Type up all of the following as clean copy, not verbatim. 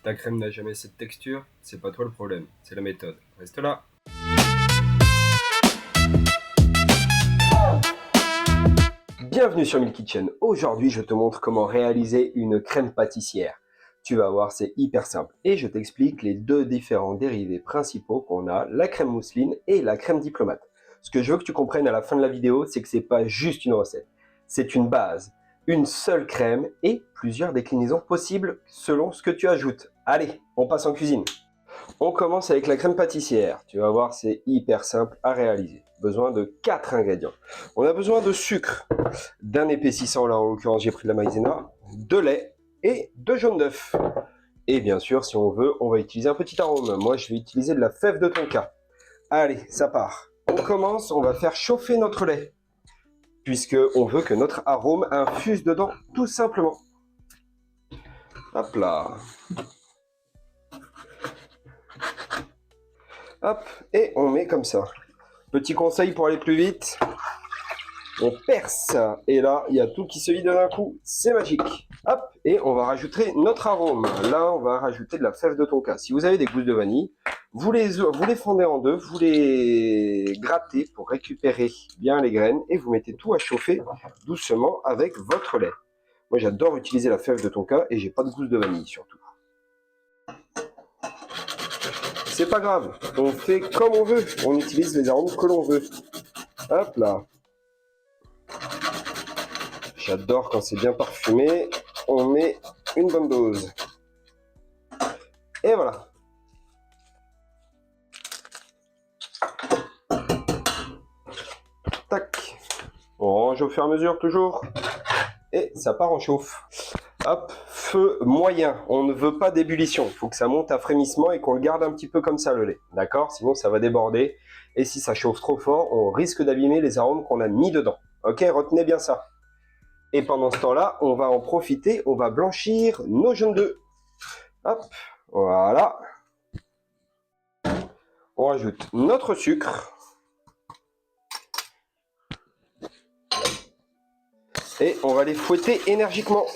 Ta crème n'a jamais cette texture, c'est pas toi le problème, c'est la méthode. Reste là. Bienvenue sur Milk Kitchen. Aujourd'hui, je te montre comment réaliser une crème pâtissière. Tu vas voir, c'est hyper simple. Et je t'explique les deux différents dérivés principaux qu'on a, la crème mousseline et la crème diplomate. Ce que je veux que tu comprennes à la fin de la vidéo, c'est que c'est pas juste une recette. C'est une base, une seule crème et plusieurs déclinaisons possibles selon ce que tu ajoutes. Allez, on passe en cuisine. On commence avec la crème pâtissière. Tu vas voir, c'est hyper simple à réaliser. Besoin de 4 ingrédients. On a besoin de sucre, d'un épaississant, là en l'occurrence j'ai pris de la maïzena, de lait et de jaune d'œuf. Et bien sûr, si on veut, on va utiliser un petit arôme. Moi, je vais utiliser de la fève de tonka. Allez, ça part. On commence, on va faire chauffer notre lait, puisque on veut que notre arôme infuse dedans, tout simplement. Hop là. Hop, et on met comme ça. Petit conseil pour aller plus vite, on perce, et là, il y a tout qui se vide d'un coup, c'est magique. Hop, et on va rajouter notre arôme. Là, on va rajouter de la fève de tonka. Si vous avez des gousses de vanille, vous les fondez en deux, vous les grattez pour récupérer bien les graines, et vous mettez tout à chauffer doucement avec votre lait. Moi, j'adore utiliser la fève de tonka, et j'ai pas de gousses de vanille surtout. C'est pas grave, on fait comme on veut, on utilise les arômes que l'on veut. Hop là. J'adore quand c'est bien parfumé, on met une bonne dose. Et voilà. Tac. On range au fur et à mesure toujours. Et ça part en chauffe. Hop, feu moyen. On ne veut pas d'ébullition. Il faut que ça monte à frémissement et qu'on le garde un petit peu comme ça le lait. D'accord? Sinon ça va déborder. Et si ça chauffe trop fort, on risque d'abîmer les arômes qu'on a mis dedans. Ok, retenez bien ça. Et pendant ce temps-là, on va en profiter, on va blanchir nos jaunes d'œufs. Hop, voilà. On rajoute notre sucre. Et on va les fouetter énergiquement.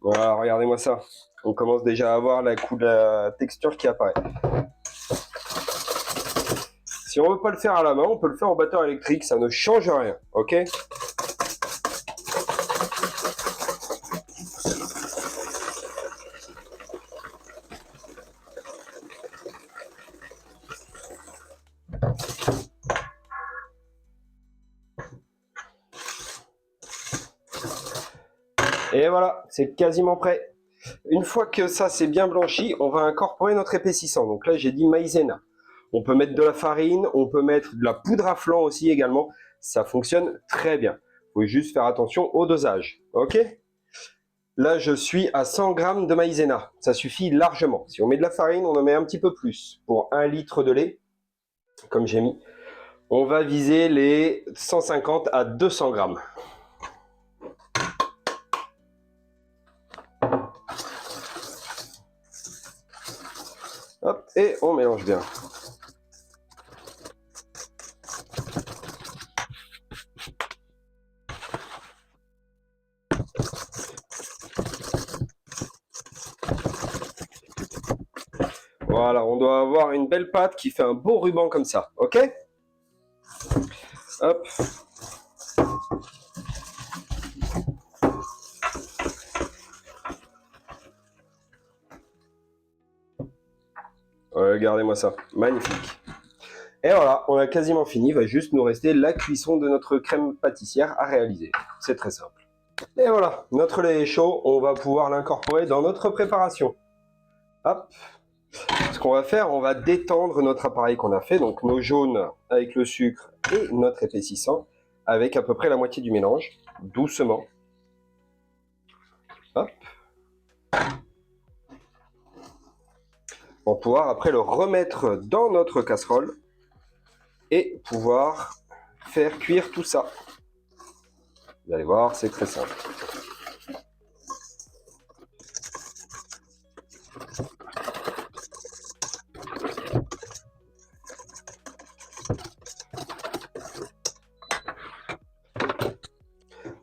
Voilà, regardez-moi ça. On commence déjà à avoir la texture qui apparaît. Si on ne veut pas le faire à la main, on peut le faire au batteur électrique, ça ne change rien, ok? Et voilà, c'est quasiment prêt. Une fois que ça c'est bien blanchi, on va incorporer notre épaississant. Donc là j'ai dit maïzena. On peut mettre de la farine, on peut mettre de la poudre à flan aussi également. Ça fonctionne très bien. Il faut juste faire attention au dosage. Ok? Là je suis à 100 g de maïzena. Ça suffit largement. Si on met de la farine, on en met un petit peu plus. Pour 1 litre de lait, comme j'ai mis, on va viser les 150 à 200 g. Hop, et on mélange bien. Voilà, on doit avoir une belle pâte qui fait un beau ruban comme ça, ok? Hop. Regardez-moi ça, magnifique. Et voilà, on a quasiment fini, il va juste nous rester la cuisson de notre crème pâtissière à réaliser. C'est très simple. Et voilà, notre lait est chaud, on va pouvoir l'incorporer dans notre préparation. Hop. Ce qu'on va faire, on va détendre notre appareil qu'on a fait, donc nos jaunes avec le sucre et notre épaississant, avec à peu près la moitié du mélange, doucement. Hop. Pour pouvoir après le remettre dans notre casserole et pouvoir faire cuire tout ça. Vous allez voir, c'est très simple.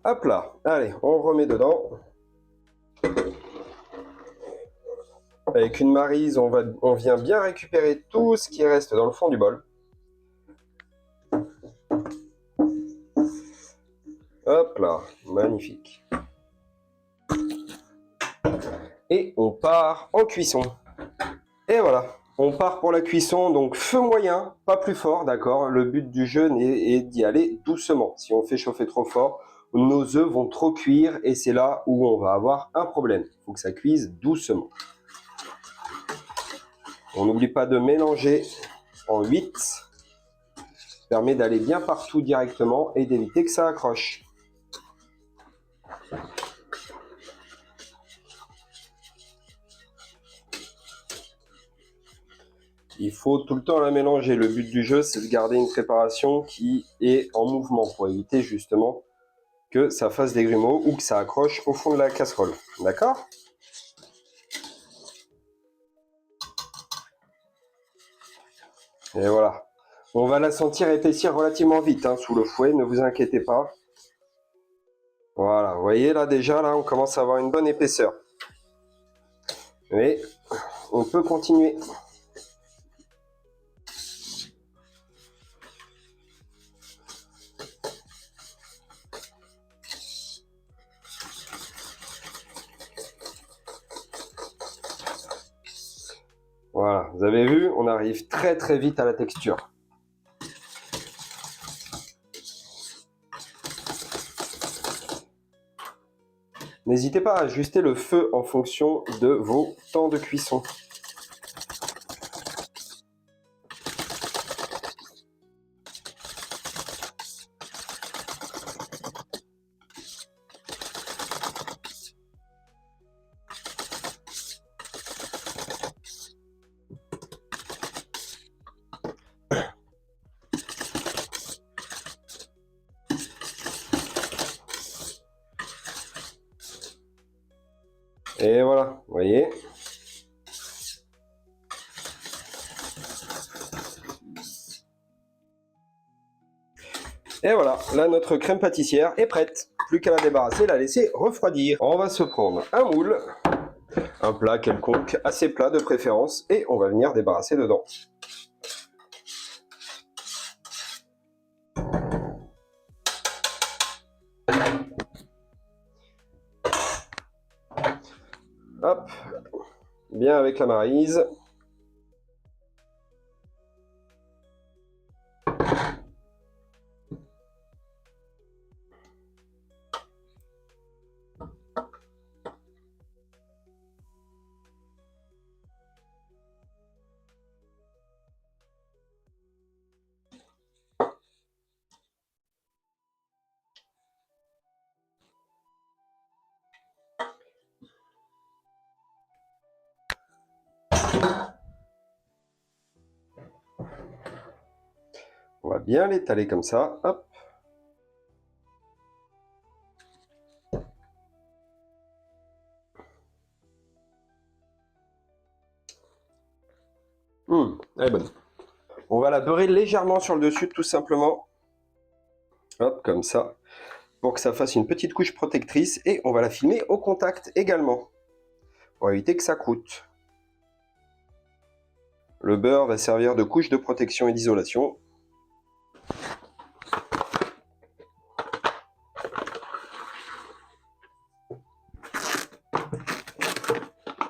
Hop là, allez, on remet dedans. Avec une maryse, on vient bien récupérer tout ce qui reste dans le fond du bol. Hop là, magnifique. Et on part en cuisson. Et voilà, on part pour la cuisson, donc feu moyen, pas plus fort, d'accord? Le but du jeu est d'y aller doucement. Si on fait chauffer trop fort, nos œufs vont trop cuire et c'est là où on va avoir un problème. Il faut que ça cuise doucement. On n'oublie pas de mélanger en 8. Ça permet d'aller bien partout directement et d'éviter que ça accroche. Il faut tout le temps la mélanger. Le but du jeu, c'est de garder une préparation qui est en mouvement pour éviter justement que ça fasse des grumeaux ou que ça accroche au fond de la casserole. D'accord? Et voilà. On va la sentir épaissir relativement vite hein, sous le fouet, ne vous inquiétez pas. Voilà, vous voyez là déjà, là on commence à avoir une bonne épaisseur. Mais on peut continuer. Voilà, vous avez vu, on arrive très vite à la texture. N'hésitez pas à ajuster le feu en fonction de vos temps de cuisson. Et voilà, vous voyez. Et voilà, là notre crème pâtissière est prête. Plus qu'à la débarrasser, la laisser refroidir. On va se prendre un moule, un plat quelconque, assez plat de préférence, et on va venir débarrasser dedans. Hop, bien avec la maryse. On va bien l'étaler comme ça, hop. Elle est bonne. On va la beurrer légèrement sur le dessus, tout simplement. Hop, comme ça. Pour que ça fasse une petite couche protectrice. Et on va la filmer au contact également. Pour éviter que ça croûte. Le beurre va servir de couche de protection et d'isolation.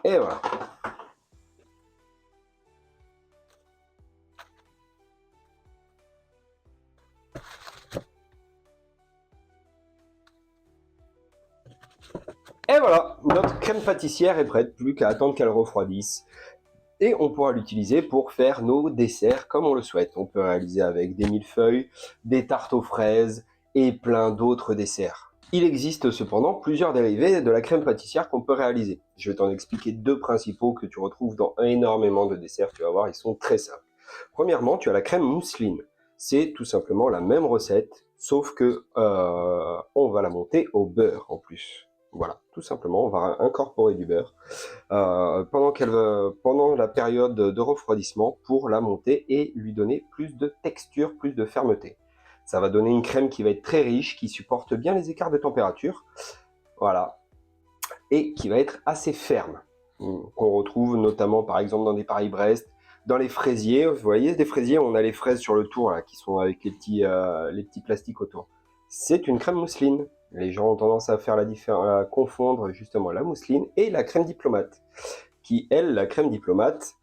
Et voilà. Et voilà, notre crème pâtissière est prête, plus qu'à attendre qu'elle refroidisse. Et on pourra l'utiliser pour faire nos desserts comme on le souhaite. On peut réaliser avec des millefeuilles, des tartes aux fraises et plein d'autres desserts. Il existe cependant plusieurs dérivés de la crème pâtissière qu'on peut réaliser. Je vais t'en expliquer deux principaux que tu retrouves dans énormément de desserts, tu vas voir, ils sont très simples. Premièrement, tu as la crème mousseline. C'est tout simplement la même recette, sauf que on va la monter au beurre en plus. Voilà, tout simplement, on va incorporer du beurre pendant la période de refroidissement pour la monter et lui donner plus de texture, plus de fermeté. Ça va donner une crème qui va être très riche, qui supporte bien les écarts de température. Voilà. Et qui va être assez ferme. Qu'on retrouve notamment par exemple dans des Paris-Brest, dans les fraisiers. Vous voyez, des fraisiers, on a les fraises sur le tour là, qui sont avec les petits plastiques autour. C'est une crème mousseline. Les gens ont tendance à faire à confondre justement la mousseline et la crème diplomate. Qui, elle, la crème diplomate,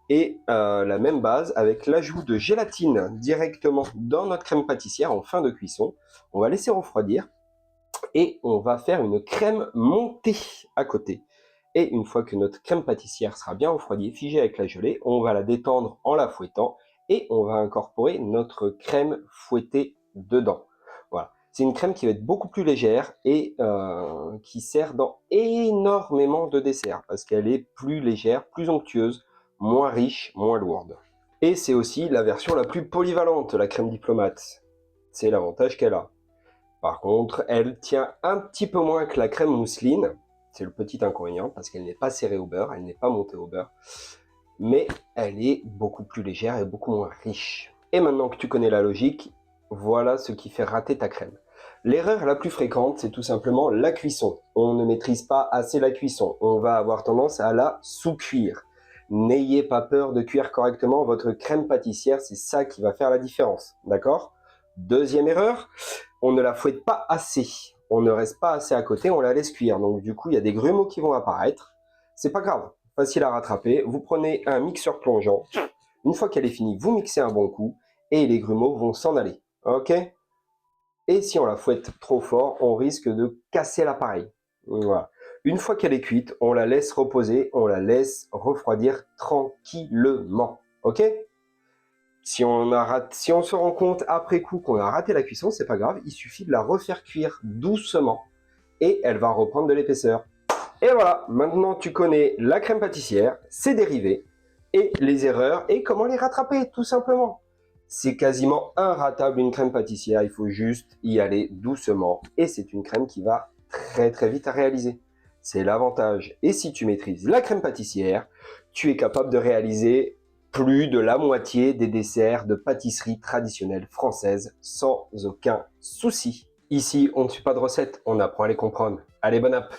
est la même base avec l'ajout de gélatine directement dans notre crème pâtissière en fin de cuisson. On va laisser refroidir et on va faire une crème montée à côté. Et une fois que notre crème pâtissière sera bien refroidie, figée avec la gelée, on va la détendre en la fouettant et on va incorporer notre crème fouettée dedans. Voilà. C'est une crème qui va être beaucoup plus légère et qui sert dans énormément de desserts parce qu'elle est plus légère, plus onctueuse, moins riche, moins lourde. Et c'est aussi la version la plus polyvalente, la crème diplomate. C'est l'avantage qu'elle a. Par contre, elle tient un petit peu moins que la crème mousseline. C'est le petit inconvénient parce qu'elle n'est pas serrée au beurre, elle n'est pas montée au beurre. Mais elle est beaucoup plus légère et beaucoup moins riche. Et maintenant que tu connais la logique, voilà ce qui fait rater ta crème. L'erreur la plus fréquente, c'est tout simplement la cuisson. On ne maîtrise pas assez la cuisson. On va avoir tendance à la sous-cuire. N'ayez pas peur de cuire correctement votre crème pâtissière, c'est ça qui va faire la différence. D'accord ? Deuxième erreur, on ne la fouette pas assez. On ne reste pas assez à côté, on la laisse cuire. Donc du coup, il y a des grumeaux qui vont apparaître. C'est pas grave, facile à rattraper. Vous prenez un mixeur plongeant. Une fois qu'elle est finie, vous mixez un bon coup et les grumeaux vont s'en aller. Ok ? Et si on la fouette trop fort, on risque de casser l'appareil. Voilà. Une fois qu'elle est cuite, on la laisse reposer, on la laisse refroidir tranquillement. Ok ? Si on se rend compte après coup qu'on a raté la cuisson, c'est pas grave, il suffit de la refaire cuire doucement et elle va reprendre de l'épaisseur. Et voilà, maintenant tu connais la crème pâtissière, ses dérivés et les erreurs et comment les rattraper tout simplement. C'est quasiment inratable une crème pâtissière, il faut juste y aller doucement et c'est une crème qui va très très vite à réaliser. C'est l'avantage. Et si tu maîtrises la crème pâtissière, tu es capable de réaliser plus de la moitié des desserts de pâtisserie traditionnelle française sans aucun souci. Ici, on ne suit pas de recettes, on apprend à les comprendre. Allez, bonne app!